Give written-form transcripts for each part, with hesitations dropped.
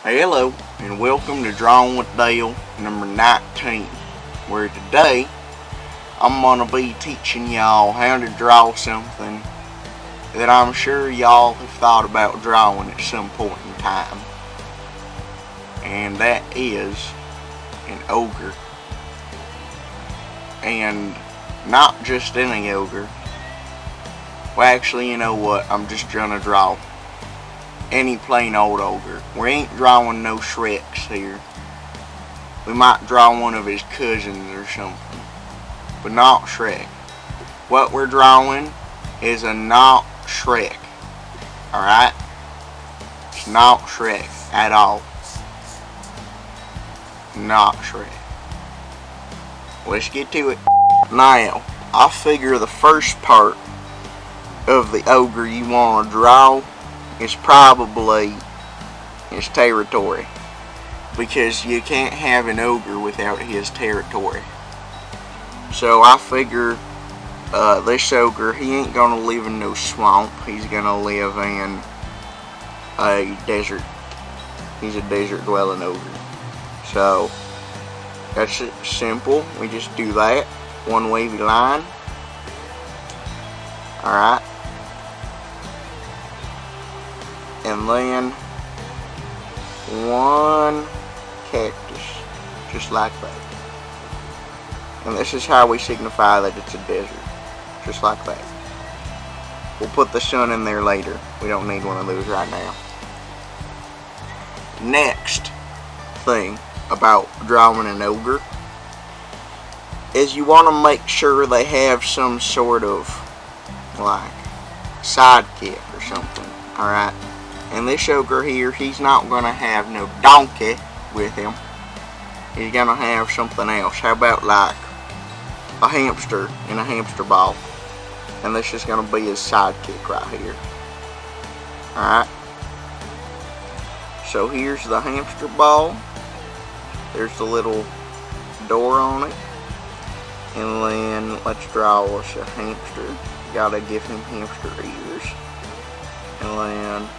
Hello, and welcome to Drawin with Dale number 19, where today I'm going to be teaching y'all how to draw something that I'm sure y'all have thought about drawing at some point in time, and that is an ogre. And not just any ogre. Well, actually, you know what, I'm just going to draw any plain old ogre. We ain't drawing no Shreks here. We might draw one of his cousins or something, but not Shrek. What we're drawing is a not Shrek. Alright? It's not Shrek at all. Not Shrek. Let's get to it. Now, I figure the first part of the ogre you want to draw is probably his territory, because you can't have an ogre without his territory. So I figure this ogre, he ain't gonna live in no swamp. He's gonna live in a desert. He's a desert dwelling ogre. So that's it, simple. We just do that, one wavy line. Alright, and then one cactus, just like that. And this is how we signify that it's a desert, just like that. We'll put the sun in there later. We don't need one of those right now. Next thing about drawing an ogre is you want to make sure they have some sort of like sidekick or something. Alright, and this ogre here, he's not gonna have no donkey with him. He's gonna have something else. How about like a hamster in a hamster ball? And this is gonna be his sidekick right here. Alright, so here's the hamster ball. There's the little door on it. And then let's draw us a hamster. Gotta give him hamster ears. And then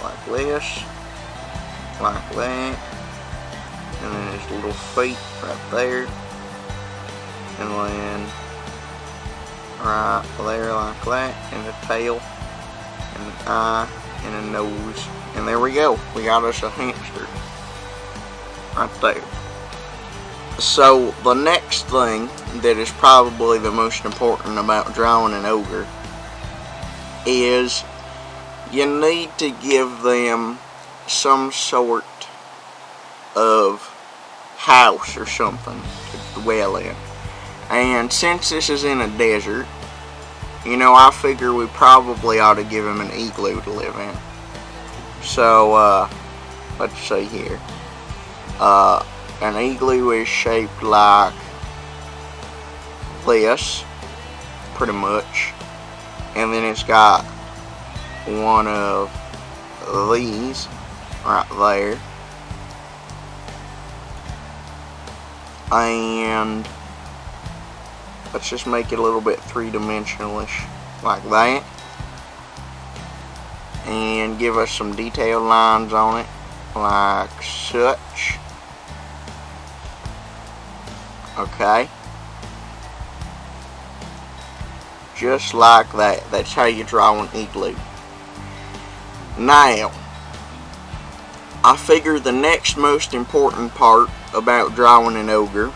like this, like that, and then his little feet right there, and then right there like that, and a tail, and an eye, and a nose, and there we go. We got us a hamster right there. So the next thing that is probably the most important about drawing an ogre is you need to give them some sort of house or something to dwell in. And since this is in a desert, you know, I figure we probably ought to give him an igloo to live in. So, let's see here. An igloo is shaped like this, pretty much. And then it's got one of these right there, and let's just make it a little bit three-dimensional-ish like that, and give us some detailed lines on it like such. Okay, just like that. That's how you draw an igloo. Now, I figure the next most important part about drawing an ogre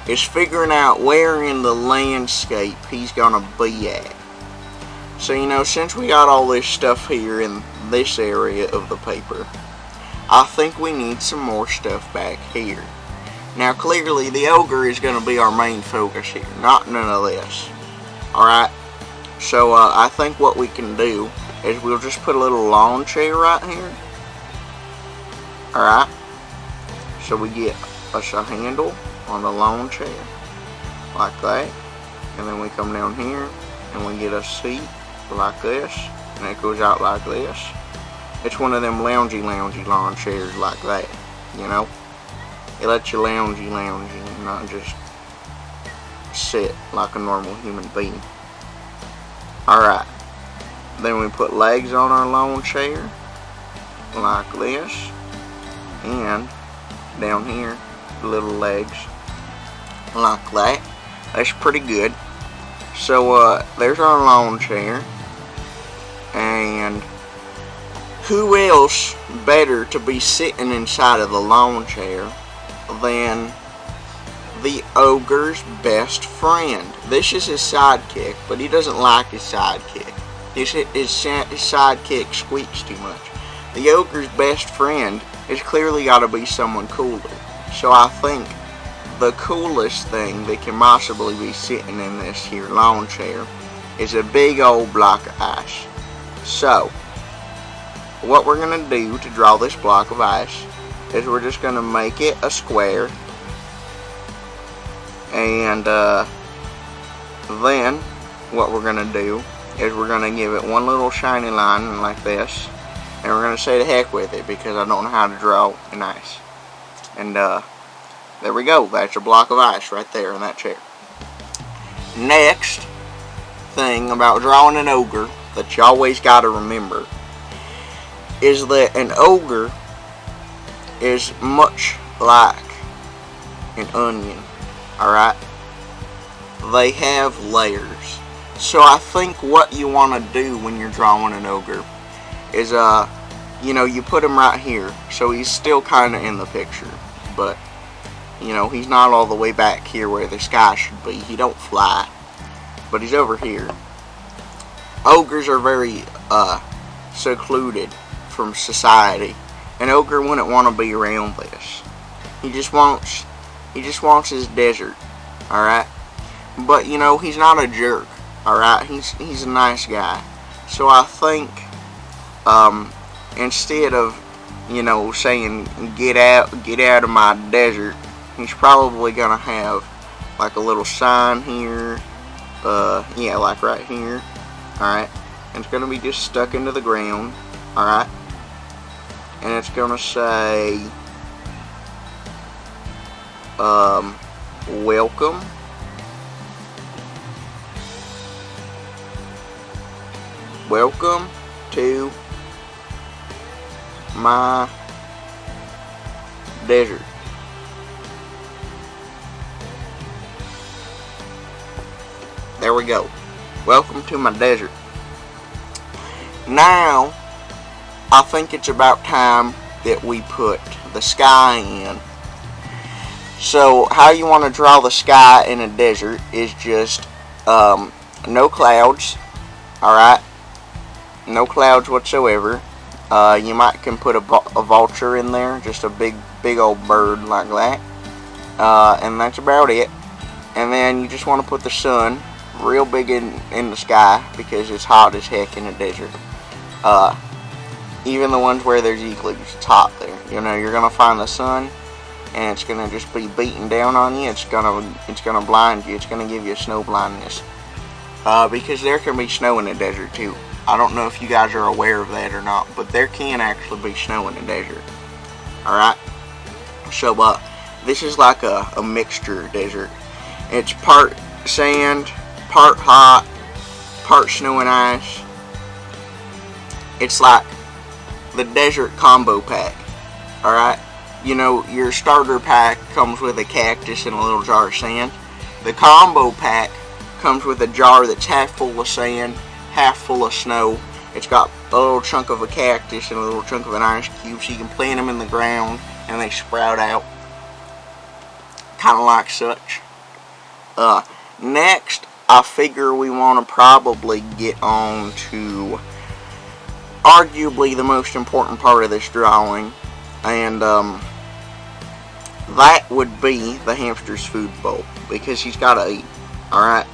is figuring out where in the landscape he's gonna be at. So, you know, since we got all this stuff here in this area of the paper, I think we need some more stuff back here. Now, clearly the ogre is gonna be our main focus here, not none of this. Alright, so I think what we can do is we'll just put a little lawn chair right here. Alright, so we get us a handle on the lawn chair like that, and then we come down here and we get a seat like this, and it goes out like this. It's one of them loungy lawn chairs like that, you know. It lets you loungy and not just sit like a normal human being. Alright, then we put legs on our lawn chair like this, and down here, little legs, like that. That's pretty good. So there's our lawn chair, and who else better to be sitting inside of the lawn chair than the ogre's best friend? This is his sidekick, but he doesn't like his sidekick. His sidekick squeaks too much. The ogre's best friend has clearly got to be someone cooler. So I think the coolest thing that can possibly be sitting in this here lawn chair is a big old block of ice. So what we're going to do to draw this block of ice is we're just going to make it a square, and then what we're going to do is we're going to give it one little shiny line like this, and we're going to say the heck with it because I don't know how to draw in ice. And there we go. That's a block of ice right there in that chair. Next thing about drawing an ogre that you always got to remember is that an ogre is much like an onion. Alright? They have layers. So I think what you want to do when you're drawing an ogre is, you know, you put him right here. So he's still kind of in the picture. But, you know, he's not all the way back here where the sky should be. He don't fly. But he's over here. Ogres are very, secluded from society. An ogre wouldn't want to be around this. He just wants his desert. Alright? But, you know, he's not a jerk. Alright? He's a nice guy. So I think, instead of, you know, saying, get out of my desert, he's probably gonna have like a little sign here, yeah, like right here, alright, and it's gonna be just stuck into the ground, alright, and it's gonna say, welcome to my desert. There we go. Welcome to my desert. Now, I think it's about time that we put the sky in. So, how you want to draw the sky in a desert is just no clouds. Alright? No clouds whatsoever. You might can put a vulture in there, just a big old bird like that, and that's about it. And then you just want to put the sun real big in the sky because it's hot as heck in the desert. Even the ones where there's eclipse, it's hot there. You know, you're gonna find the sun, and it's gonna just be beating down on you. It's gonna blind you. It's gonna give you a snow blindness, because there can be snow in the desert too. I don't know if you guys are aware of that or not, but there can actually be snow in the desert. Alright? So, this is like a mixture desert. It's part sand, part hot, part snow and ice. It's like the desert combo pack. Alright? You know, your starter pack comes with a cactus and a little jar of sand. The combo pack comes with a jar that's half full of sand, half full of snow. It's got a little chunk of a cactus and a little chunk of an ice cube, so you can plant them in the ground and they sprout out, kind of like such. Next, I figure we want to probably get on to arguably the most important part of this drawing, and that would be the hamster's food bowl, because he's got to eat. Alright,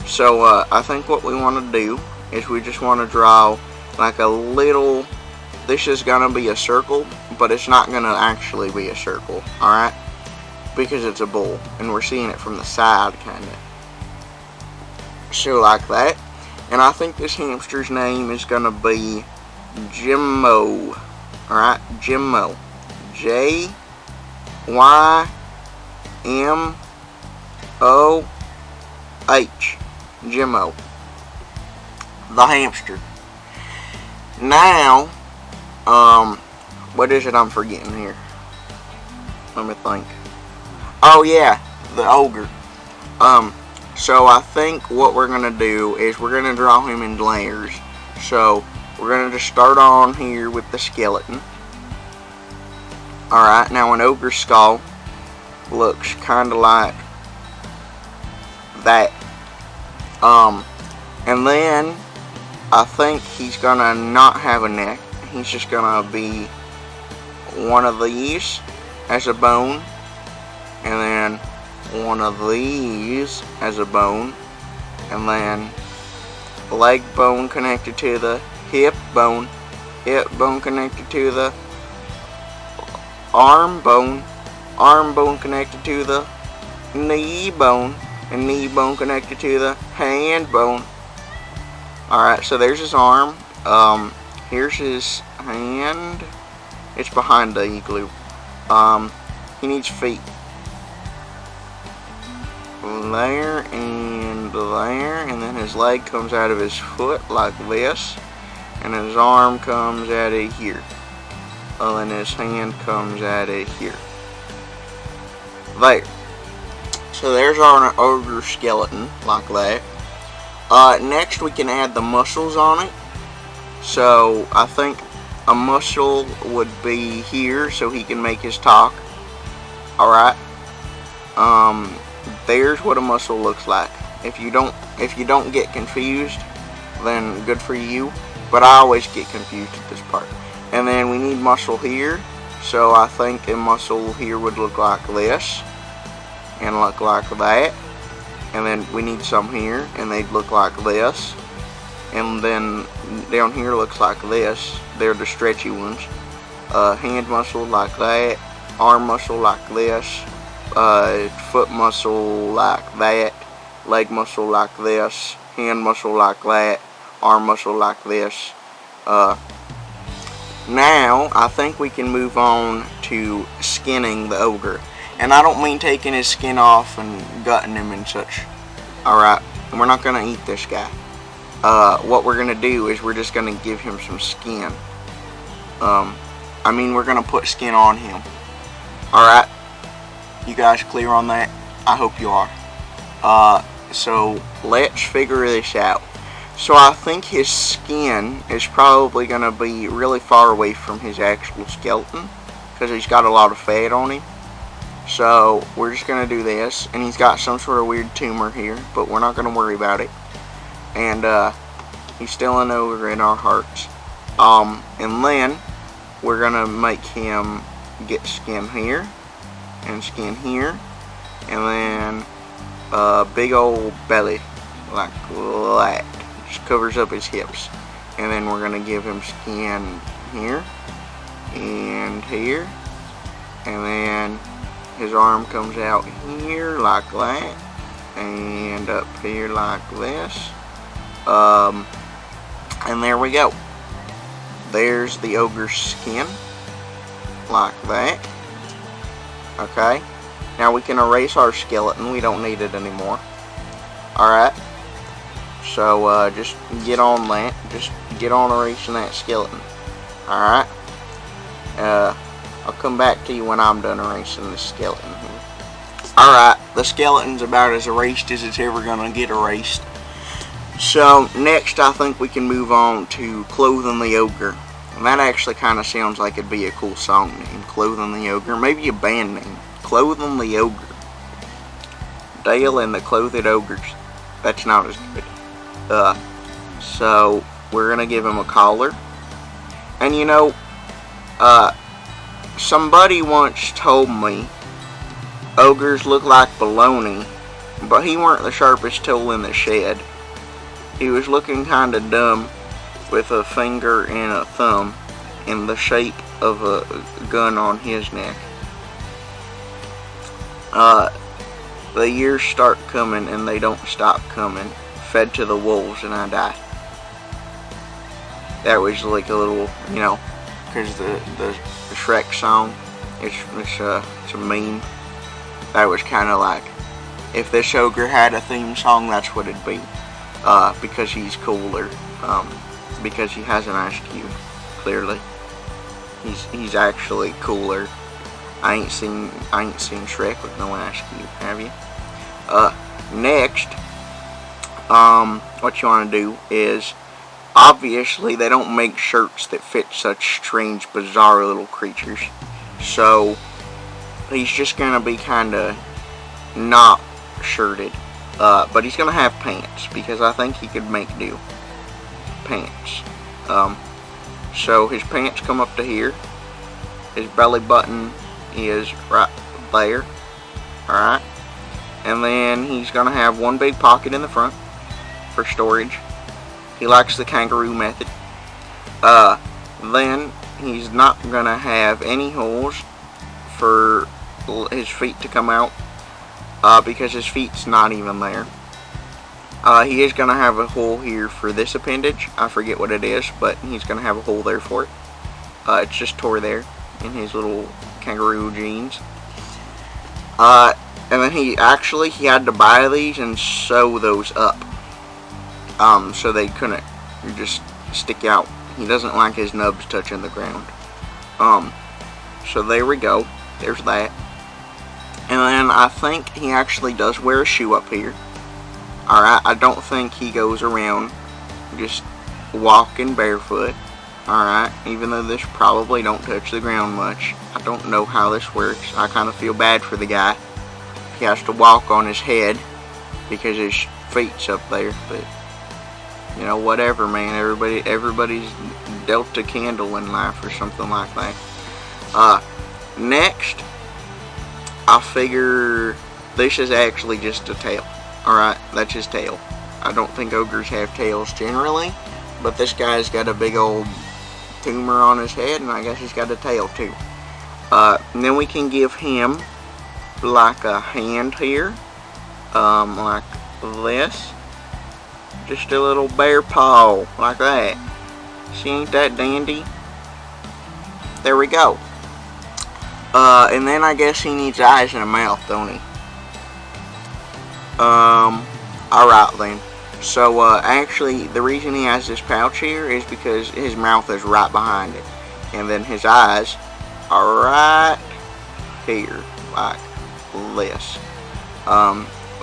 so I think what we want to do is we just want to draw like a little, this is going to be a circle, but it's not going to actually be a circle, alright, because it's a bowl, and we're seeing it from the side, kind of. So like that, and I think this hamster's name is going to be Jimmo, alright, Jimmo, J-Y-M-O-H, Jimmo, the hamster. Now, what is it I'm forgetting here? Let me think. Oh yeah, the ogre. So I think what we're gonna do is we're gonna draw him in layers. So we're gonna just start on here with the skeleton. Alright, now an ogre skull looks kinda like that. And then I think he's gonna not have a neck. He's just gonna be one of these as a bone, and then one of these as a bone, and then leg bone connected to the hip bone connected to the arm bone connected to the knee bone, and knee bone connected to the hand bone. Alright, so there's his arm. Here's his hand. It's behind the igloo. He needs feet. There and there, and then his leg comes out of his foot like this, and his arm comes out of here, and then his hand comes out of here. There. So there's our ogre skeleton, like that. Next we can add the muscles on it. So I think a muscle would be here, so he can make his talk. Alright. There's what a muscle looks like. If you don't get confused, then good for you. But I always get confused at this part. And then we need muscle here. So I think a muscle here would look like this, and look like that. And then we need some here, and they'd look like this. And then down here looks like this. They're the stretchy ones. Hand muscle like that. Arm muscle like this. Foot muscle like that. Leg muscle like this. Hand muscle like that. Arm muscle like this. Now I think we can move on to skinning the ogre. And I don't mean taking his skin off and gutting him and such. Alright, we're not going to eat this guy. What we're going to do is we're just going to give him some skin. We're going to put skin on him. Alright, you guys clear on that? I hope you are. So let's figure this out. So I think his skin is probably going to be really far away from his actual skeleton, because he's got a lot of fat on him. So we're just going to do this, and he's got some sort of weird tumor here, but we're not going to worry about it. And he's still an ogre in our hearts. And then we're going to make him get skin here, and skin here, and then a big old belly like that. Just covers up his hips. And then we're going to give him skin here, and here, and then his arm comes out here like that, and up here like this. And there we go. There's the ogre's skin, like that. Okay. Now we can erase our skeleton. We don't need it anymore. Alright. So, just get on that. Just get on erasing that skeleton. Alright. I'll come back to you when I'm done erasing the skeleton here. Alright, the skeleton's about as erased as it's ever gonna get erased. So, next I think we can move on to Clothing the Ogre. And that actually kind of sounds like it'd be a cool song name. Clothing the Ogre. Maybe a band name. Clothing the Ogre. Dale and the Clothed Ogres. That's not as good. So, we're gonna give him a collar. And you know, somebody once told me ogres look like baloney, but he weren't the sharpest tool in the shed. He was looking kinda dumb with a finger and a thumb in the shape of a gun on his neck. The years start coming and they don't stop coming. Fed to the wolves and I die. That was like a little, you know, because the Shrek song, it's a meme. That was kind of like, if this ogre had a theme song, that's what it'd be. Because he's cooler. Because he has an ice cube. Clearly, he's actually cooler. I ain't seen Shrek with no ice cube, have you? Next, what you want to do is, obviously they don't make shirts that fit such strange, bizarre little creatures. So he's just gonna be kinda not shirted. But he's gonna have pants, because I think he could make do. Pants. So his pants come up to here. His belly button is right there. Alright. And then he's gonna have one big pocket in the front for storage. He likes the kangaroo method. Then he's not gonna have any holes for his feet to come out, because his feet's not even there. He is gonna have a hole here for this appendage. I forget what it is, but he's gonna have a hole there for it. It's just tore there in his little kangaroo jeans. And then he had to buy these and sew those up, so they couldn't just stick out. He doesn't like his nubs touching the ground. So there we go. There's that. And then I think he actually does wear a shoe up here. Alright, I don't think he goes around just walking barefoot. Alright, even though this probably don't touch the ground much. I don't know how this works. I kind of feel bad for the guy. He has to walk on his head because his feet's up there, but you know, whatever, man. Everybody's dealt a candle in life or something like that. Next, I figure this is actually just a tail. Alright, that's his tail. I don't think ogres have tails generally, but this guy's got a big old tumor on his head, and I guess he's got a tail too. And then we can give him like a hand here, like this. Just a little bear paw, like that. See, ain't that dandy? There we go. And then I guess he needs eyes and a mouth, don't he? Alright then. So, actually, the reason he has this pouch here is because his mouth is right behind it. And then his eyes are right here, like this.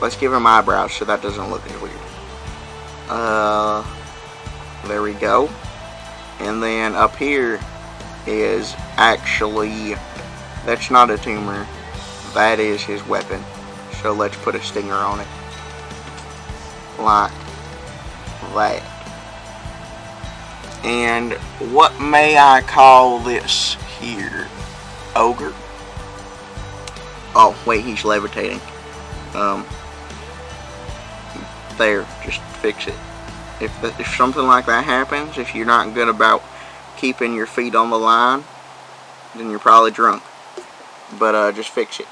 Let's give him eyebrows so that doesn't look as weird. There we go. And then up here is actually, that's not a tumor, that is his weapon. So let's put a stinger on it, like that. And what may I call this here? Ogre? Oh wait, he's levitating. There, just fix it. If something like that happens, if you're not good about keeping your feet on the line, then you're probably drunk. But just fix it.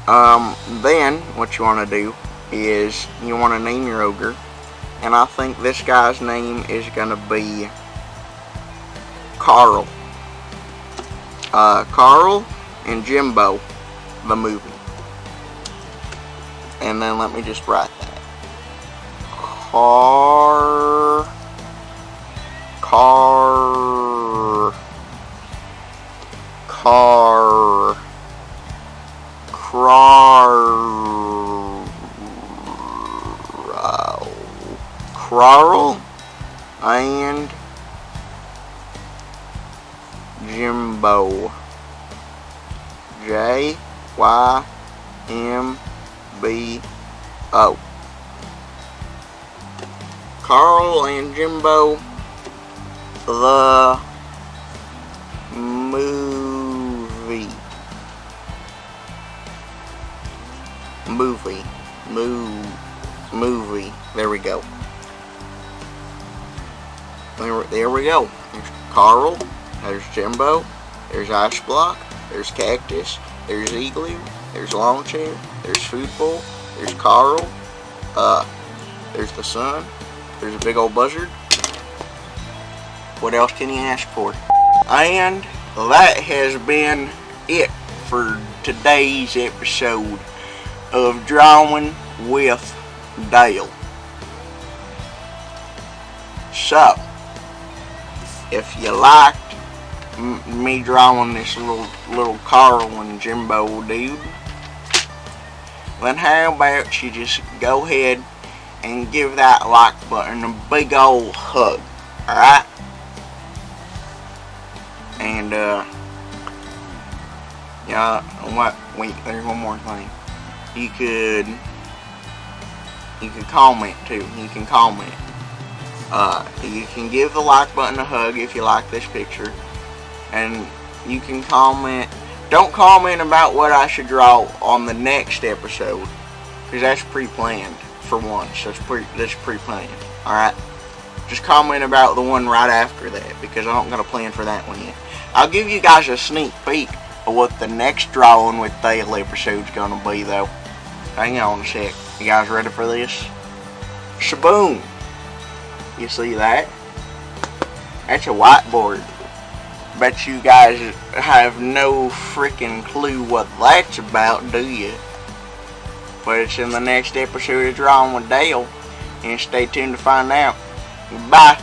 Then what you want to do is you want to name your ogre, and I think this guy's name is gonna be Carl. Carl and Jimbo, the movie. And then let me just write that. Carl. And Jimbo. J-Y-M-B-O. Carl and Jimbo, the movie. Movie. There we go. There we go. There's Carl. There's Jimbo. There's Ice Block. There's Cactus. There's Igloo. There's Lawn Chair. There's Food Bowl. There's Carl. There's the sun. There's a big old buzzard. What else can you ask for? And that has been it for today's episode of Drawing with Dale. So, if you liked me drawing this little Carl and fucking Jimbo dude, then how about you just go ahead and give that like button a big old hug, alright? And yeah, wait, there's one more thing. You could comment too. You can comment. You can give the like button a hug if you like this picture, and you can comment. Don't comment about what I should draw on the next episode, because that's pre-planned for once. That's pre-planned. All right. Just comment about the one right after that, because I'm not gonna plan for that one yet. I'll give you guys a sneak peek of what the next Drawin with Dale episode's gonna be, though. Hang on a sec. You guys ready for this? Shaboom! You see that? That's a whiteboard. Bet you guys have no freaking clue what that's about, do you? But it's in the next episode of Drawin with Dale, and stay tuned to find out. Bye.